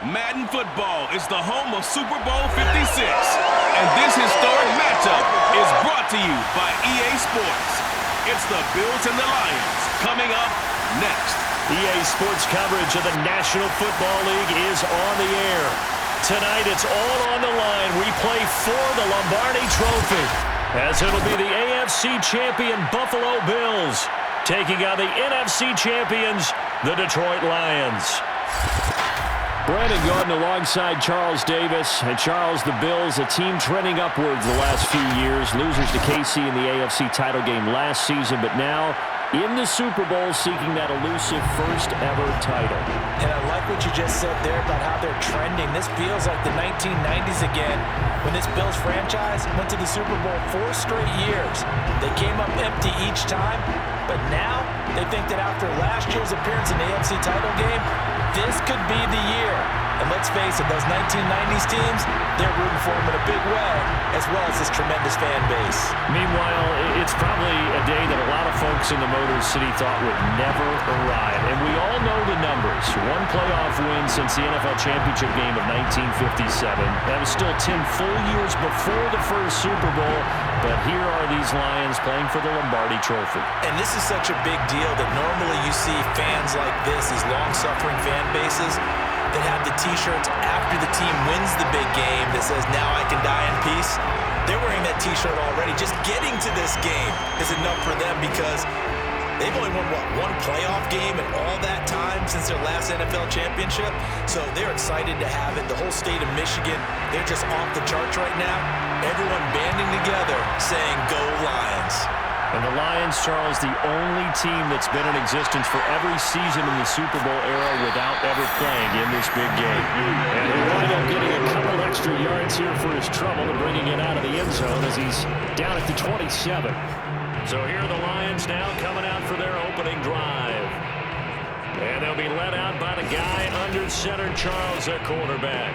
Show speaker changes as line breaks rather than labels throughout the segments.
Madden Football is the home of Super Bowl 56, and this historic matchup is brought to you by EA Sports. It's the Bills and the Lions coming up next.
EA Sports coverage of the National Football League is on the air. Tonight it's all on the line. We play for the Lombardi Trophy, as it'll be the AFC champion Buffalo Bills taking on the NFC champions, the Detroit Lions. Brandon Gordon alongside Charles Davis. And Charles, the Bills, a team trending upwards the last few years. Losers to KC in the AFC title game last season, but now in the Super Bowl seeking that elusive first ever title.
And I like what you just said there about how they're trending. This feels like the 1990s again when this Bills franchise went to the Super Bowl 4 straight years. They came up empty each time, but now they think that after last year's appearance in the AFC title game, this could be the year. And let's face it, those 1990s teams, they're rooting for them in a big way, as well as this tremendous fan base.
Meanwhile, it's probably a day that a lot of folks in the Motor City thought would never arrive. And we all know the numbers. One playoff win since the NFL championship game of 1957. That was still 10 full years before the first Super Bowl. But here are these Lions playing for the Lombardi Trophy.
And this is such a big deal that normally you see fans like this, these long-suffering fan bases, that have the T-shirts after the team wins the big game that says, "Now I can die in peace." They're wearing that T-shirt already. Just getting to this game is enough for them because they've only won, one playoff game in all that time since their last NFL championship. So they're excited to have it. The whole state of Michigan, they're just off the charts right now. Everyone banding together saying, "Go Lions."
And the Lions, Charles, the only team that's been in existence for every season in the Super Bowl era without ever playing in this big game. And he'll wind up getting a couple extra yards here for his trouble and bringing it out of the end zone as he's down at the 27. So here are the Lions now coming out for their opening drive. And they'll be led out by the guy under center, Charles, their quarterback.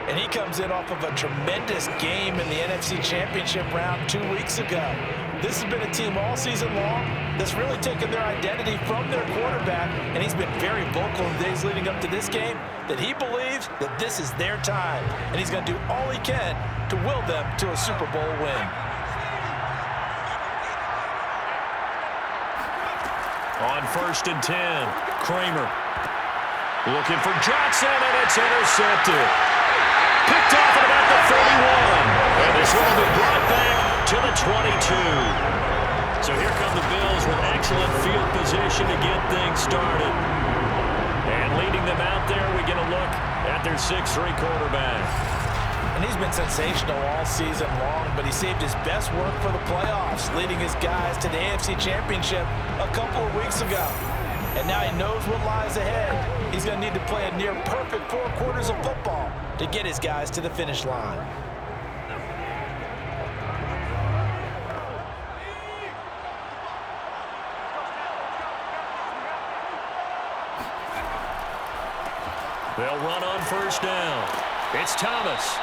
And he comes in off of a tremendous game in the NFC Championship round 2 weeks ago. This has been a team all season long that's really taken their identity from their quarterback, and he's been very vocal in the days leading up to this game that he believes that this is their time, and he's going to do all he can to will them to a Super Bowl win.
On 1st and 10, Kramer looking for Johnson, and it's intercepted. Picked off at about the 31. And this one will be brought back to the 22. So here come the Bills with excellent field position to get things started. And leading them out there, we get a look at their 6'3 quarterback.
And he's been sensational all season long, but he saved his best work for the playoffs, leading his guys to the AFC Championship a couple of weeks ago. And now he knows what lies ahead. He's going to need to play a near-perfect 4 quarters of football to get his guys to the finish line.
They'll run on 1st down. It's Thomas.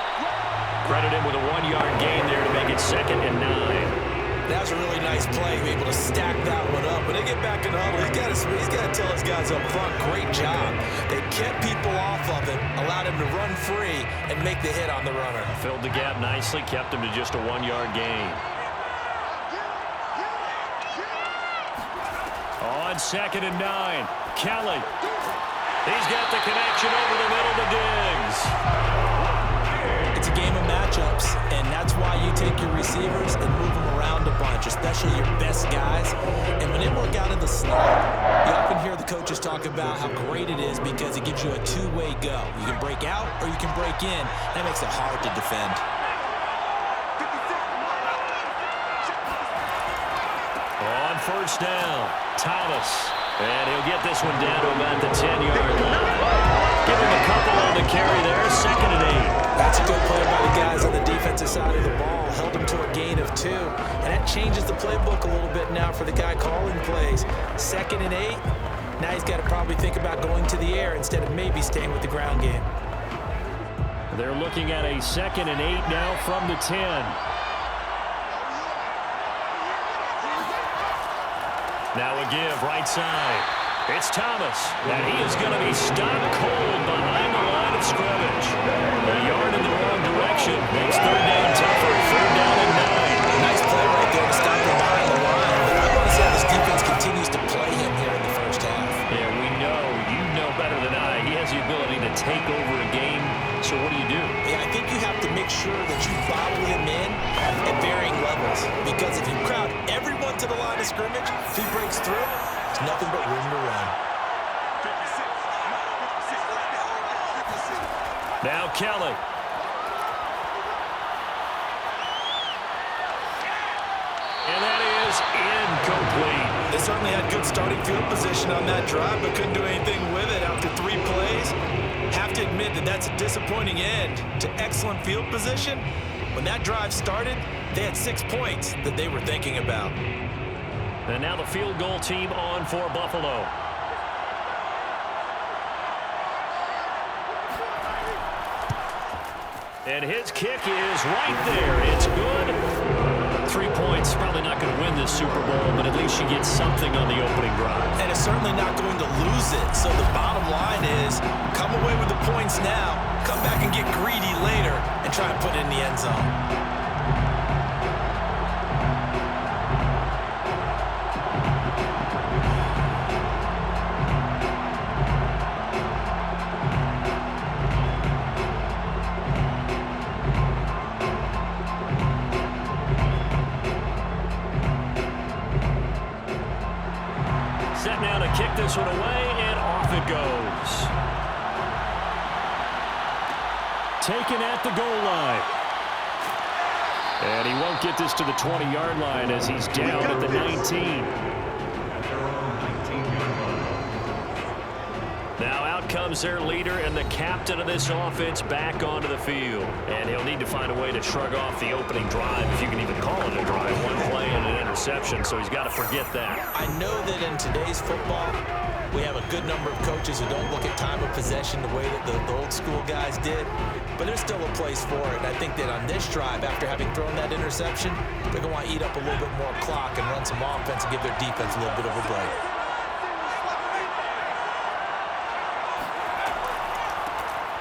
Credit him with a 1-yard gain there to make it 2nd and 9.
That was a really nice play, able to stack that one up. When they get back in the huddle, he's got to tell his guys up front, great job. They kept people off of him, allowed him to run free, and make the hit on the runner.
Filled the gap nicely, kept him to just a 1-yard gain. On 2nd and 9, Kelly. He's got the connection over the middle to Diggs.
It's a game of matchups, and that's why you take your receivers and move them around a bunch, especially your best guys. And when they work out in the slot, you often hear the coaches talk about how great it is because it gives you a two-way go. You can break out or you can break in. That makes it hard to defend.
On 1st down, Thomas. And he'll get this one down to about the 10-yard line. Give him a couple on the carry there, 2nd and 8.
That's a good play by the guys on the defensive side of the ball. Held him to a gain of 2. And that changes the playbook a little bit now for the guy calling plays. 2nd and 8. Now he's got to probably think about going to the air instead of maybe staying with the ground game.
They're looking at a 2nd and 8 now from the 10. Now a give right side. It's Thomas, and he is going to be stopped cold behind the line of scrimmage. A yard in the wrong direction makes third down tougher. Third down and 9.
Nice play right there to stop him behind the line. But I want to see how this defense continues to play him here in the first half.
Yeah, you know better than I. He has the ability to take over a game. So what do you do?
Yeah, I think you have to make sure that you bottle him in at varying levels. Because if you crowd everyone to the line of scrimmage, if he breaks through, there's nothing but room to run.
Now Kelly. And that is incomplete.
They certainly had good starting field position on that drive, but couldn't do anything with it after 3 plays. Have to admit that that's a disappointing end to excellent field position. When that drive started, they had 6 points that they were thinking about.
And now the field goal team on for Buffalo. And his kick is right there. It's good. 3 points, probably not going to win this Super Bowl, but at least you get something on the opening drive.
And it's certainly not going to lose it. So the bottom line is, come away with the points now, come back and get greedy later, and try and put it in the end zone.
Set now to kick this one away, and off it goes. Taken at the goal line. And he won't get this to the 20-yard line as he's down at the 19. Now out comes their leader and the captain of this offense back onto the field. And he'll need to find a way to shrug off the opening drive, if you can even call it a drive. 1 play and an interception, so he's got to forget that.
I know that in today's football, we have a good number of coaches who don't look at time of possession the way that the old school guys did, but there's still a place for it. And I think that on this drive, after having thrown that interception, they're going to want to eat up a little bit more clock and run some offense and give their defense a little bit of a break.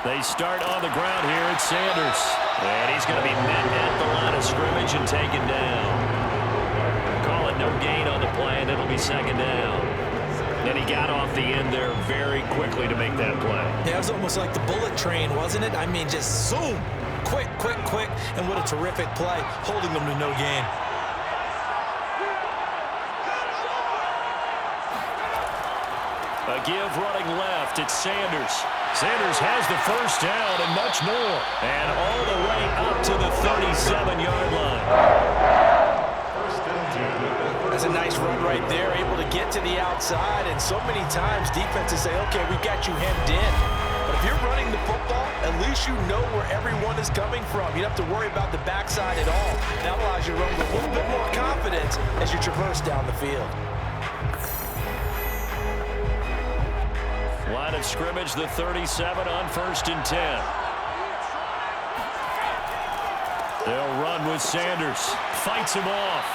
They start on the ground here. It's Sanders. And he's going to be met at the line of scrimmage and taken down. Call it no gain on the play, and it'll be second down. And he got off the end there very quickly to make that play.
Yeah, it was almost like the bullet train, wasn't it? I mean, just zoom. Quick, quick, quick. And what a terrific play, holding them to no gain.
A give running left. It's Sanders. Sanders has the first down and much more. And all the way up to the 37-yard line.
That's a nice run right there, able to get to the outside. And so many times defenses say, okay, we've got you hemmed in. But if you're running the football, at least you know where everyone is coming from. You don't have to worry about the backside at all. That allows you to run with a little bit more confidence as you traverse down the field.
Line of scrimmage, the 37 on 1st and 10. They'll run with Sanders. Fights him off.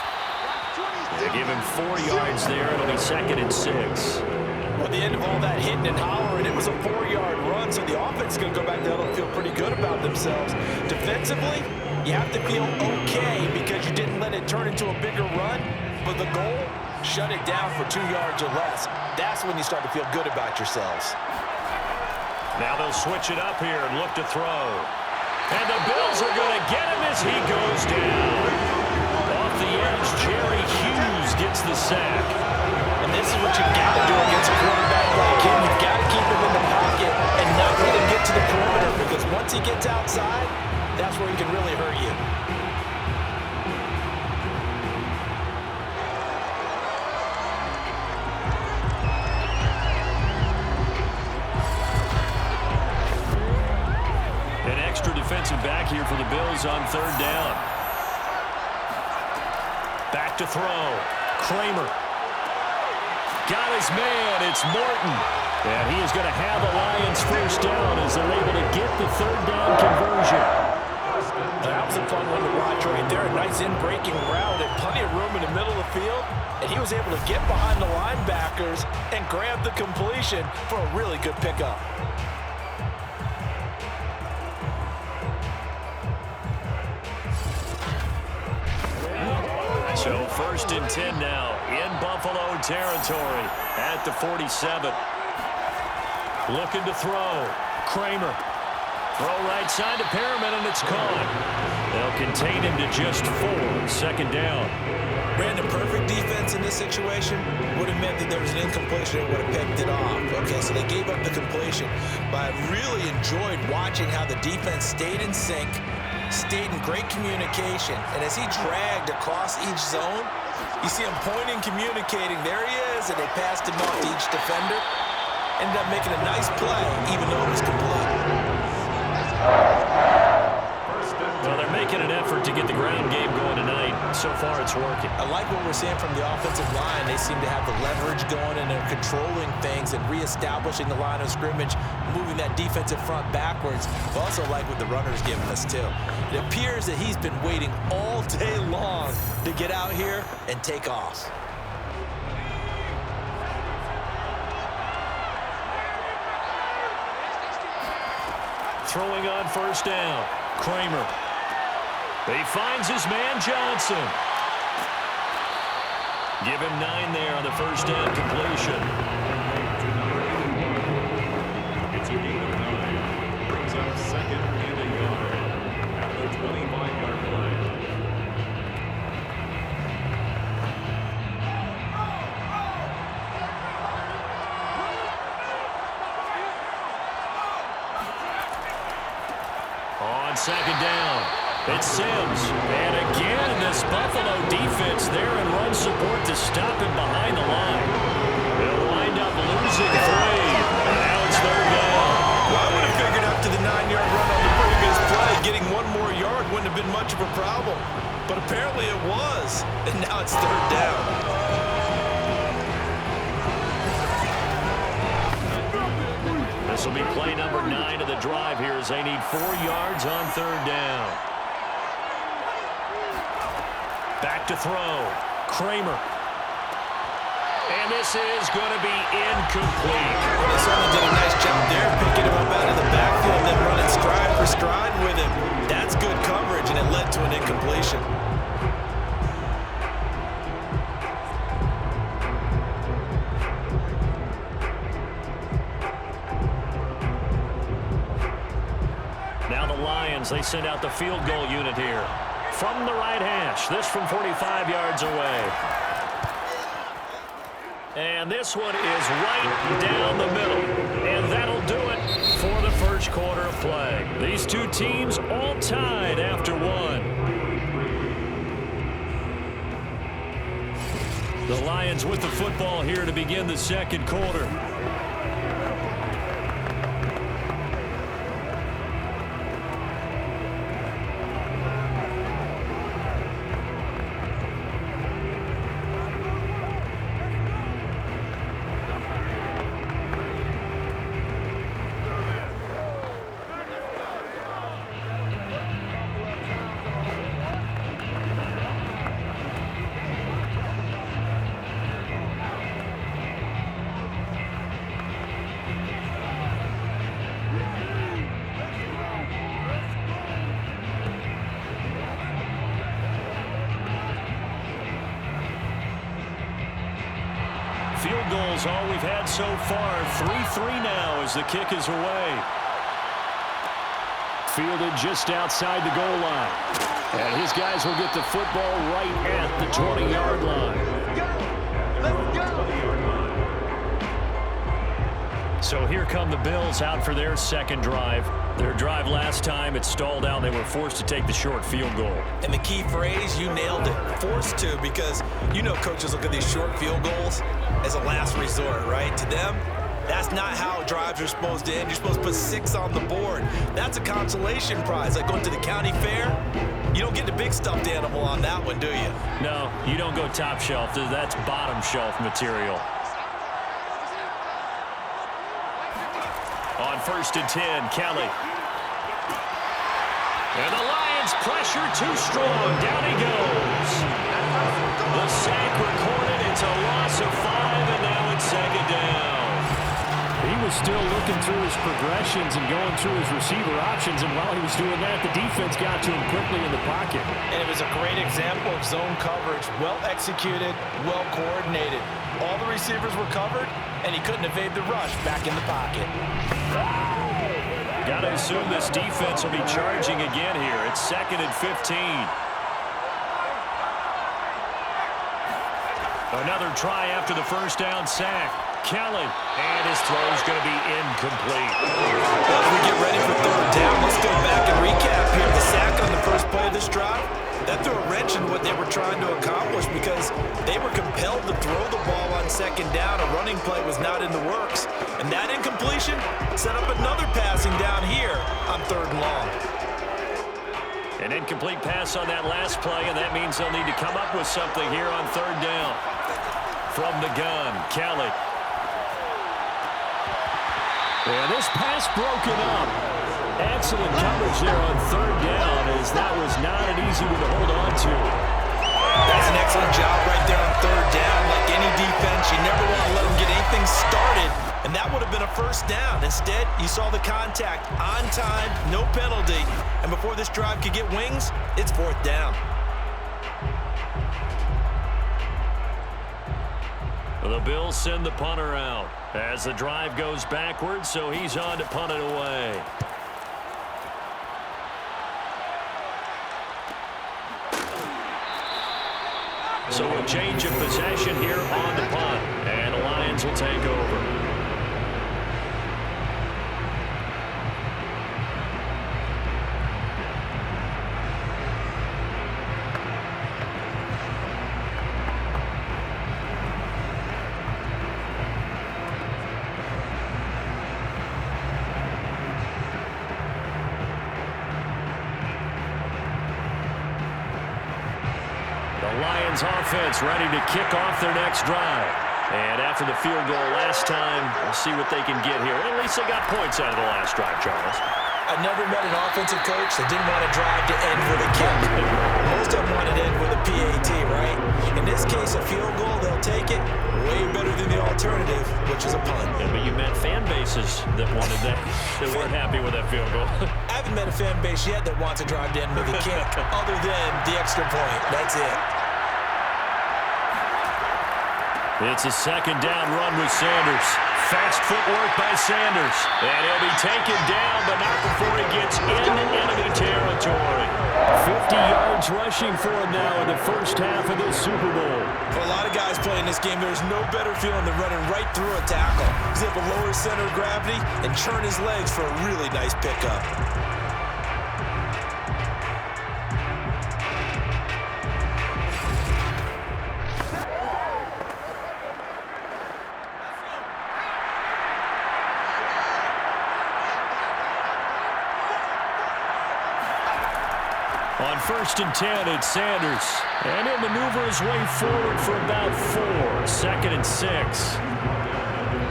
They give him 4 yards there. It'll be 2nd and 6.
Well, at the end of all that hitting and hollering, it was a 4-yard run, so the offense is going to go back there and feel pretty good about themselves. Defensively, you have to feel okay because you didn't let it turn into a bigger run, but the goal, shut it down for 2 yards or less. That's when you start to feel good about yourselves.
Now they'll switch it up here and look to throw. And the Bills are going to get him as he goes down. Off the edge, Jerry Hughes gets the sack.
And this is what you've got to do against a quarterback like him. You've got to keep him in the pocket and not let him get to the perimeter, because once he gets outside, that's where he can really hurt you.
An extra defensive back here for the Bills on 3rd down. Back to throw. Kramer. Got his man. It's Morton. And he is going to have the Lions first down as they're able to get the 3rd down conversion. That was a fun one to watch right there. A nice in-breaking route and plenty of room in the middle of the field.
and he was able to get behind the linebackers and grab the completion for a really good pickup.
So 1st and 10 now in Buffalo territory at the 47. Looking to throw. Kramer. Throw right side to Perriman, and it's caught. They'll contain him to just 4. 2nd down.
Brandon, perfect defense in this situation would have meant that there was an incompletion and would have picked it off. Okay, so they gave up the completion, but I really enjoyed watching how the defense stayed in sync, stayed in great communication, and as he dragged across each zone, you see him pointing, communicating. There he is, and they passed him off to each defender. Ended up making a nice play, even though it was complete.
Well, they're making an effort to get the ground game going tonight. So far, it's working.
I like what we're seeing from the offensive line. They seem to have the leverage going, and they're controlling things and reestablishing the line of scrimmage, moving that defensive front backwards. I also like what the runner's giving us, too. It appears that he's been waiting all day long to get out here and take off.
Throwing on 1st down. Kramer. He finds his man Johnson. Give him 9 there on the 1st down completion.
It's a gain of 9. Brings up 2nd and a yard at the 25-yard line.
On 2nd down, it's Sims. And again, this Buffalo defense there in run support to stop him behind the line. They'll wind up losing 3. And now it's 3rd down.
Well, I would have figured after the 9-yard run on the previous play, getting 1 more yard wouldn't have been much of a problem. But apparently it was. And now it's 3rd down.
This will be play number 9 of the drive here as they need 4 yards on 3rd down. Back to throw. Kramer. And this is going to be incomplete.
They certainly did a nice job there, picking him up out of the backfield and then running stride for stride with him. That's good coverage, and it led to an incompletion.
Now the Lions, they send out the field goal unit here. From the right hash, this from 45 yards away. And this one is right down the middle. And that'll do it for the first quarter of play. These two teams all tied after 1. The Lions with the football here to begin the second quarter. Field goals all we've had so far. 3-3 now as the kick is away. Fielded just outside the goal line. And his guys will get the football right at the 20-yard line. So here come the Bills out for their second drive. Their drive last time, it stalled out. They were forced to take the short field goal.
And the key phrase, you nailed it, forced to, because you know coaches look at these short field goals as a last resort, right? To them, that's not how drives are supposed to end. You're supposed to put 6 on the board. That's a consolation prize, like going to the county fair. You don't get the big stuffed animal on that one, do you?
No, you don't go top shelf. That's bottom shelf material. On 1st and 10, Kelly. And the Lions pressure too strong. Down he goes. The sack recorded, and It's a loss of 5, and now it's second down.
He was still looking through his progressions and going through his receiver options, and while he was doing that, the defense got to him quickly in the pocket.
And it was a great example of zone coverage. Well executed, well coordinated. All the receivers were covered, and he couldn't evade the rush back in the pocket.
Got to assume this defense will be charging again here. It's 2nd and 15. Another try after the first down sack. Kelly, and his throw is going to be incomplete.
As we get ready for third down, let's go back and recap here. The sack on the first play of this drive, that threw a wrench in what they were trying to accomplish because they were compelled to throw the ball on second down. A running play was not in the works. And that incompletion set up another passing down here on third and long.
An incomplete pass on that last play, and that means they'll need to come up with something here on third down. From the gun, Kelly.
And this pass broken up. Excellent coverage there on third down, as that was not an easy one to hold on to.
That's an excellent job right there on third down. Like any defense, you never want to let them get anything started, and that would have been a first down. Instead, you saw the contact on time, no penalty, and before this drive could get wings, it's fourth down.
The Bills send the punter out as the drive goes backwards, so he's on to punt it away. So a change of possession here on the punt, and the Lions will take over. Lions offense ready to kick off their next drive. And after the field goal last time, we'll see what they can get here. At least they got points out of the last drive, Charles.
I've never met an offensive coach that didn't want a drive to end with a kick. Most of them want it to end with a PAT, right? In this case, a field goal, they'll take it. Way better than the alternative, which is a punt.
Yeah, but you met fan bases that wanted that. They weren't happy with that field goal.
I haven't met a fan base yet that wants a drive to end with a kick, other than the extra point. That's it.
It's a second down run with Sanders. Fast footwork by Sanders. And he'll be taken down, but not before he gets into enemy territory.
50 yards rushing for him now in the first half of this Super Bowl.
For a lot of guys playing this game, there's no better feeling than running right through a tackle. He's able to lower his center of gravity and churn his legs for a really nice pickup.
On 1st and 10, it's Sanders. And he'll maneuver his way forward for about 4. 2nd and 6.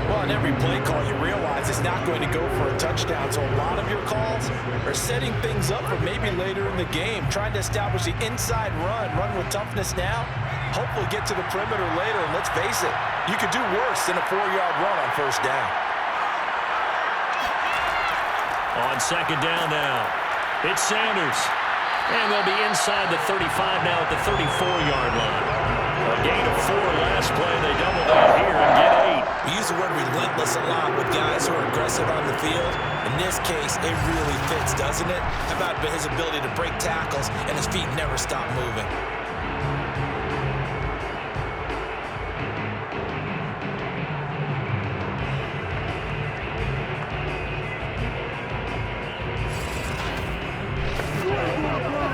Well, on every play call, you realize it's not going to go for a touchdown. So a lot of your calls are setting things up for maybe later in the game, trying to establish the inside run with toughness now, hopefully get to the perimeter later. And let's face it, you could do worse than a 4-yard run on first down.
On second down now, it's Sanders. And they'll be inside the 35 now at the 34-yard line. A gain of 4 last play. They double that here and get 8.
We use the word relentless a lot with guys who are aggressive on the field. In this case, it really fits, doesn't it? How about his ability to break tackles and his feet never stop moving?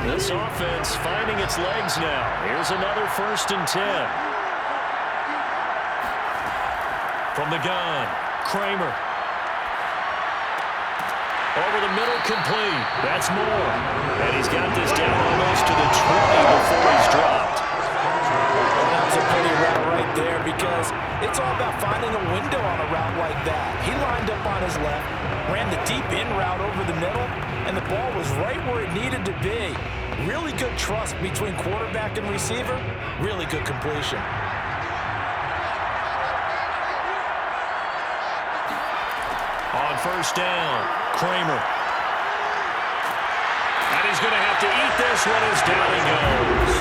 This offense finding its legs now. Here's another 1st and 10. From the gun, Kramer. Over the middle, complete. That's more. And he's got this down almost to the 20 before he's dropped.
Well, that was a pretty route right there because it's all about finding a window on a route like that. He lined up on his left, ran the deep in route over the middle, and the ball was right where it needed to be. Really good trust between quarterback and receiver. Really good completion.
On first down, Kramer. And he's going to have to eat this one as down he goes.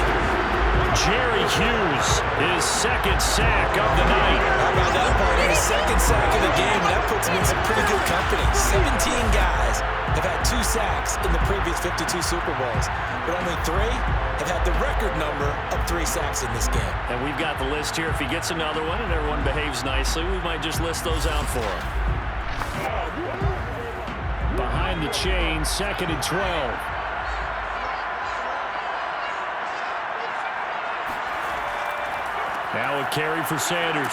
Jerry Hughes, his second sack of the night.
How about that part? His second sack of the game, and that puts him in some pretty good company. 17 guys have had 2 sacks in the previous 52 Super Bowls, but only 3 have had the record number of 3 sacks in this game.
And we've got the list here. If he gets another one and everyone behaves nicely, we might just list those out for him. Behind the chain, 2nd and 12. Now a carry for Sanders.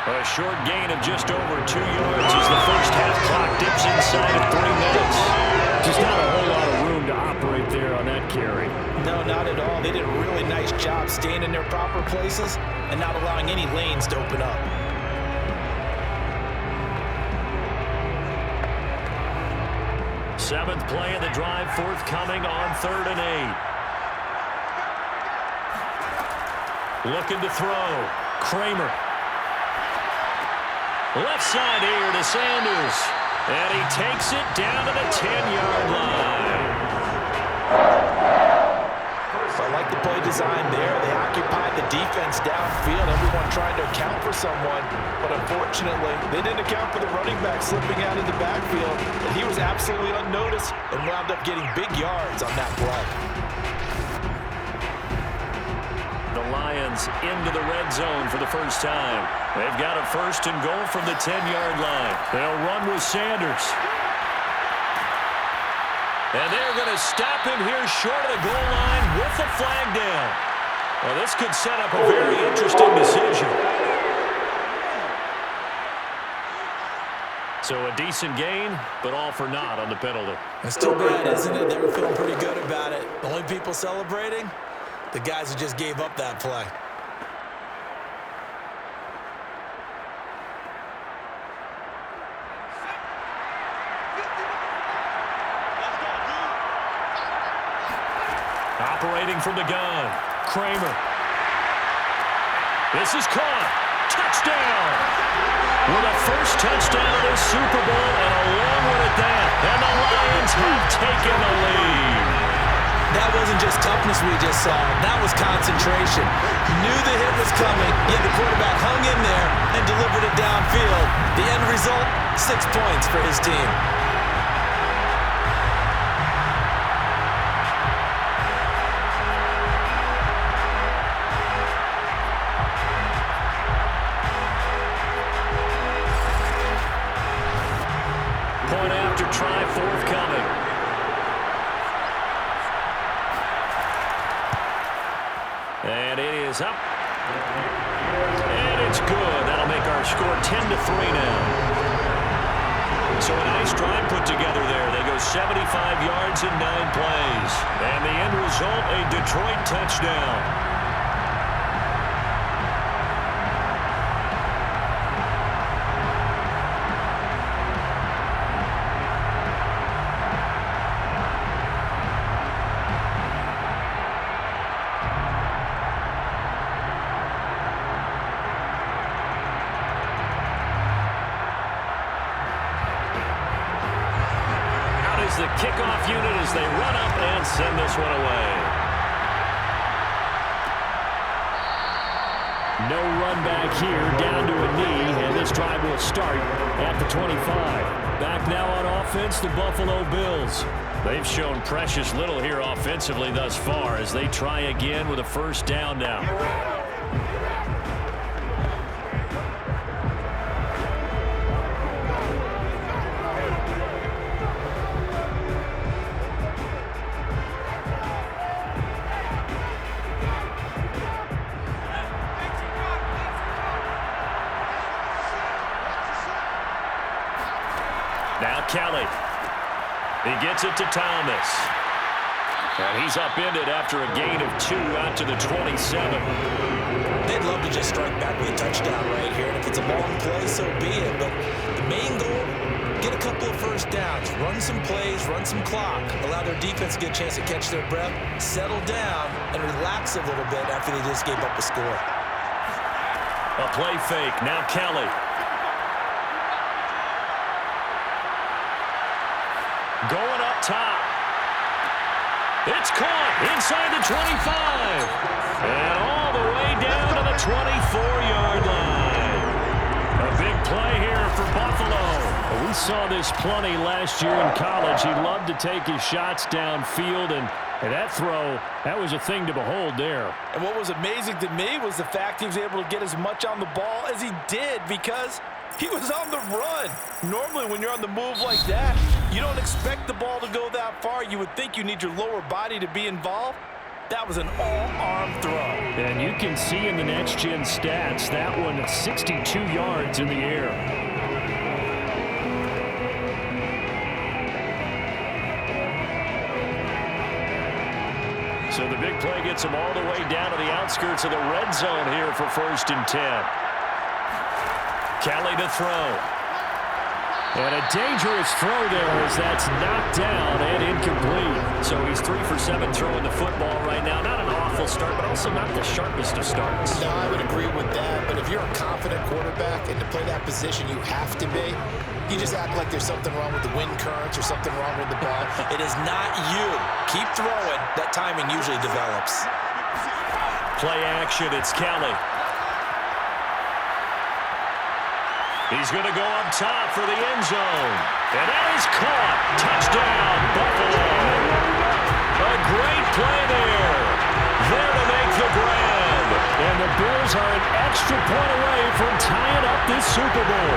A short gain of just over 2 yards as the first half clock dips inside of 3 minutes. Just not a whole lot of room to operate there on that carry.
No, not at all. They did a really nice job staying in their proper places and not allowing any lanes to open up.
Seventh play of the drive forthcoming on 3rd and 8. Looking to throw. Kramer. Left side here to Sanders. And he takes it down to the 10-yard line.
I like the play design there. They occupied the defense downfield. Everyone trying to account for someone. But unfortunately, they didn't account for the running back slipping out in the backfield. And he was absolutely unnoticed and wound up getting big yards on that play.
The Lions into the red zone for the first time. They've got a 1st and goal from the 10-yard line. They'll run with Sanders. And they're going to stop him here short of the goal line with the flag down. Well, this could set up a very interesting decision. So a decent gain, but all for naught on the penalty.
It's too bad, isn't it? They were feeling pretty good about it. The only people celebrating? The guys who just gave up that play.
Operating from the gun, Kramer. This is caught. Touchdown! With a first touchdown of the Super Bowl and a long one at that. And the Lions have taken the lead.
That wasn't just toughness we just saw. That was concentration. Knew the hit was coming, yet the quarterback hung in there and delivered it downfield. The end result, 6 points for his team.
Point after try forthcoming. And it is up. And it's good. That'll make our score 10-3 now. So a nice drive put together there. They go 75 yards in 9 plays. And the end result, a Detroit touchdown. The kickoff unit as they run up and send this one away. No run back here, down to a knee, and this drive will start at the 25. Back now on offense, the Buffalo Bills. They've shown precious little here offensively thus far as they try again with a first down now. Now Kelly. He gets it to Thomas. And he's upended after a gain of 2 out to the 27.
They'd love to just strike back with a touchdown right here. And if it's a long play, so be it. But the main goal, get a couple of first downs. Run some plays, run some clock. Allow their defense to get a chance to catch their breath, settle down, and relax a little bit after they just gave up a score.
A play fake. Now Kelly. Going up top. It's caught inside the 25. And all the way down to the 24-yard line. A big play here for Buffalo. We saw this plenty last year in college. He loved to take his shots downfield, and that throw, that was a thing to behold there.
And what was amazing to me was the fact he was able to get as much on the ball as he did because he was on the run. Normally when you're on the move like that, you don't expect the ball to go that far. You would think you need your lower body to be involved. That was an all-arm throw.
And you can see in the next-gen stats, that one at 62 yards in the air. So the big play gets him all the way down to the outskirts of the red zone here for 1st and 10. Kelly to throw. And a dangerous throw there as that's knocked down and incomplete. So he's 3 for 7 throwing the football right now. Not an awful start, but also not the sharpest of starts.
No, I would agree with that. But if you're a confident quarterback and to play that position, you have to be. You just act like there's something wrong with the wind currents or something wrong with the ball.
It is not you. Keep throwing. That timing usually develops.
Play action. It's Kelly. He's going to go up top for the end zone. And that is caught. Touchdown, Buffalo. A great play there. There to make the grab. And the Bills are an extra point away from tying up this Super Bowl.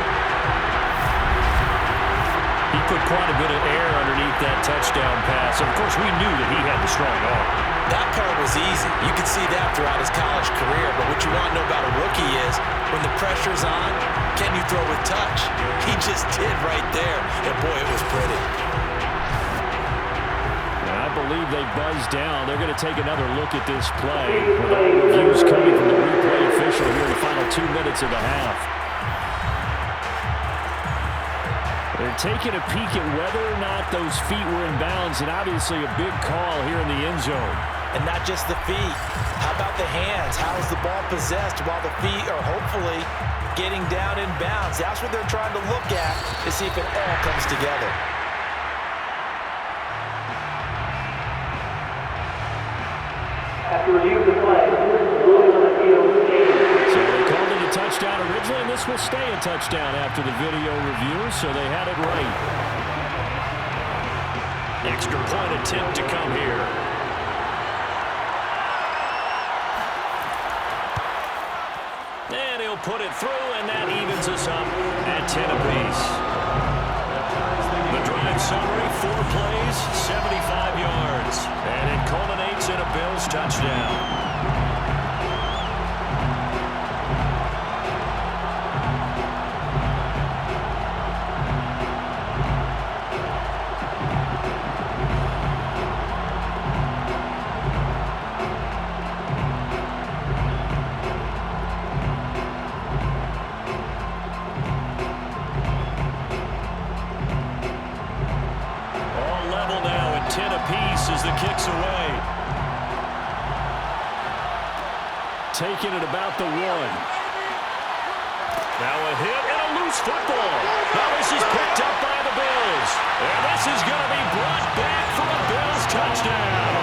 He put quite a bit of air underneath that touchdown pass. Of course, we knew that he had the strong arm.
That part was easy. You could see that throughout his college career. But what you want to know about a rookie is when the pressure's on, can you throw with touch? He just did right there. And boy, it was pretty.
And I believe they buzzed down. They're going to take another look at this play. With all reviews coming from the replay official here in the final 2 minutes of the half. They're taking a peek at whether or not those feet were in bounds, and obviously a big call here in the end zone.
And not just the feet. How about the hands? How is the ball possessed while the feet are hopefully getting down in bounds? That's what they're trying to look at to see if it all comes together.
After review of the play, ruling on the field.
So they called it a touchdown originally, and this will stay a touchdown after the video review, so they had it right. Extra point attempt to come here. And he'll put it through, and that evens us up at 10 apiece. The drive summary, 4 plays, 75 yards. And it culminates in a Bills touchdown. As the kick's away. Taking it about the 1. Now a hit and a loose football. Now this is picked up by the Bills. And this is going to be brought back for a Bills touchdown.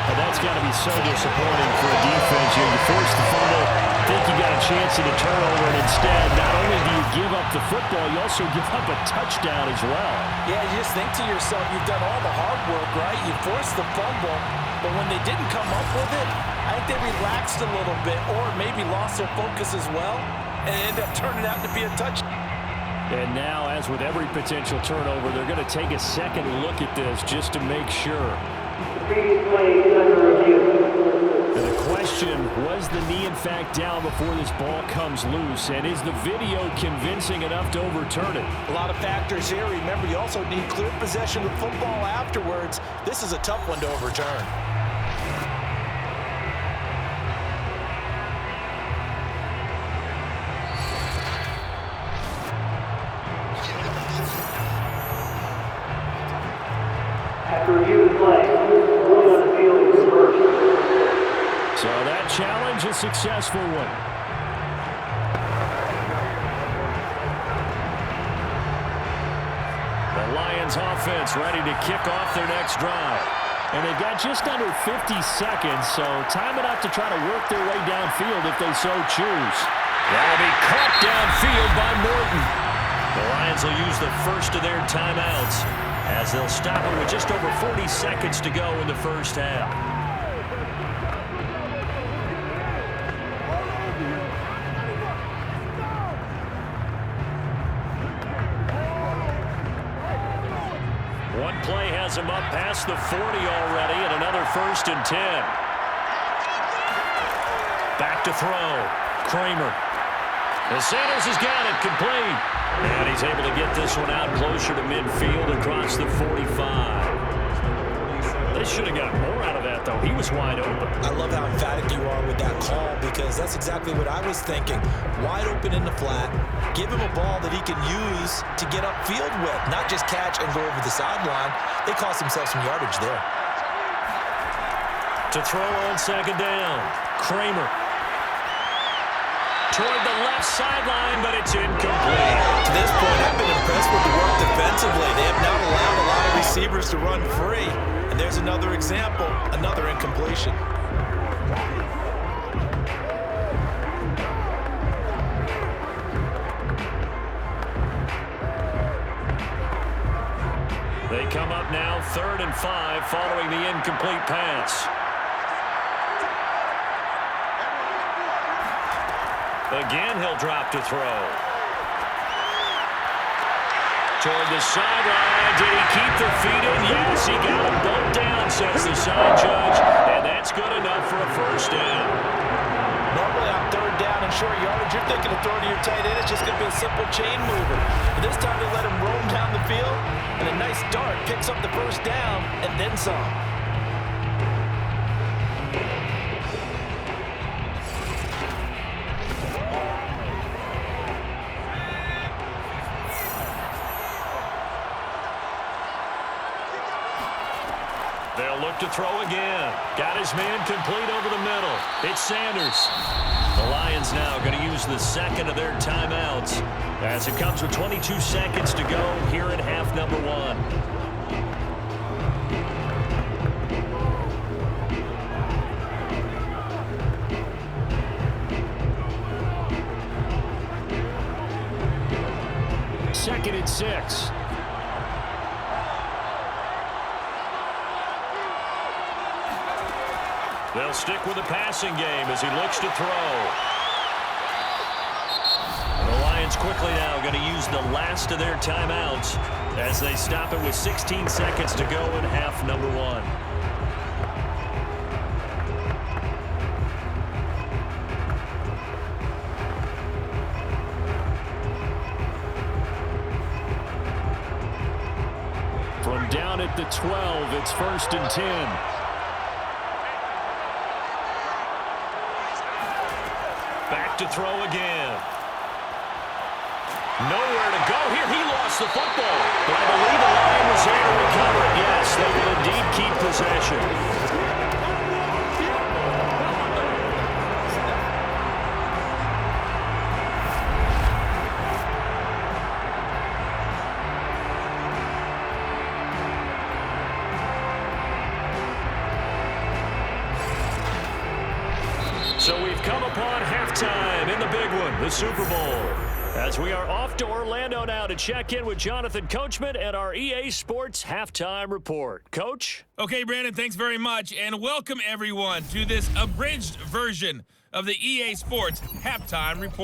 And that's got to be so disappointing for a defense. You force the fumble, think you got a chance at a turnover, and instead, not only do you give up the football, you also give up a touchdown as well.
Yeah, you just think to yourself, you've done all the hard work, right? You forced the fumble, but when they didn't come up with it, I think they relaxed a little bit or maybe lost their focus as well, and it ended up turning out to be a touchdown.
And now, as with every potential turnover, they're going to take a second look at this just to make sure.
Previous play is under review.
And the question, was the knee in fact down before this ball comes loose? And is the video convincing enough to overturn it?
A lot of factors here. Remember, you also need clear possession of football afterwards. This is a tough one to overturn.
After review of the play, ruling on the field is reversed.
So that challenge, a successful one. Lions offense ready to kick off their next drive.
And they've got just under 50 seconds, so time enough to try to work their way downfield if they so choose.
That'll be caught downfield by Morton. The Lions will use the first of their timeouts as they'll stop it with just over 40 seconds to go in the first half. One play has him up past the 40 already, and another 1st and 10. Back to throw. Kramer. Sanders has got it, complete. And he's able to get this one out closer to midfield across the 45. They should have got more out of that, though. He was wide open.
I love how emphatic you are with that call because that's exactly what I was thinking. Wide open in the flat. Give him a ball that he can use to get upfield with, not just catch and go over the sideline. They cost themselves some yardage there.
To throw on second down, Kramer. Toward the left sideline, but it's incomplete.
To this point, I've been impressed with the work defensively. They have not allowed a lot of receivers to run free. And there's another example, another incompletion.
They come up now 3rd and 5 following the incomplete pass. Again, he'll drop to throw. Toward the sideline. Did he keep the feet in? Yes, he got them both down, says the side judge. And that's good enough for a first down.
Normally on 3rd down and short yardage, you're thinking of throwing to your tight end. It's just going to be a simple chain mover. But this time they let him roam down the field. And a nice dart picks up the first down and then some.
They'll look to throw again. Got his man complete over the middle. It's Sanders. The Lions now going to use the second of their timeouts as it comes with 22 seconds to go here in half number 1.
Second and 6.
They'll stick with the passing game as he looks to throw. And the Lions quickly now going to use the last of their timeouts as they stop it with 16 seconds to go in half number 1.
From down at the 12, it's 1st and 10.
Back to throw again. Nowhere to go here. He lost the football. But I believe the line was there to recover it. Yes, they will indeed keep possession. So we've come upon halftime in the big one, the Super Bowl. As we are off to Orlando now to check in with Jonathan Coachman and our EA Sports Halftime Report. Coach?
Okay, Brandon, thanks very much, and welcome everyone to this abridged version of the EA Sports Halftime Report.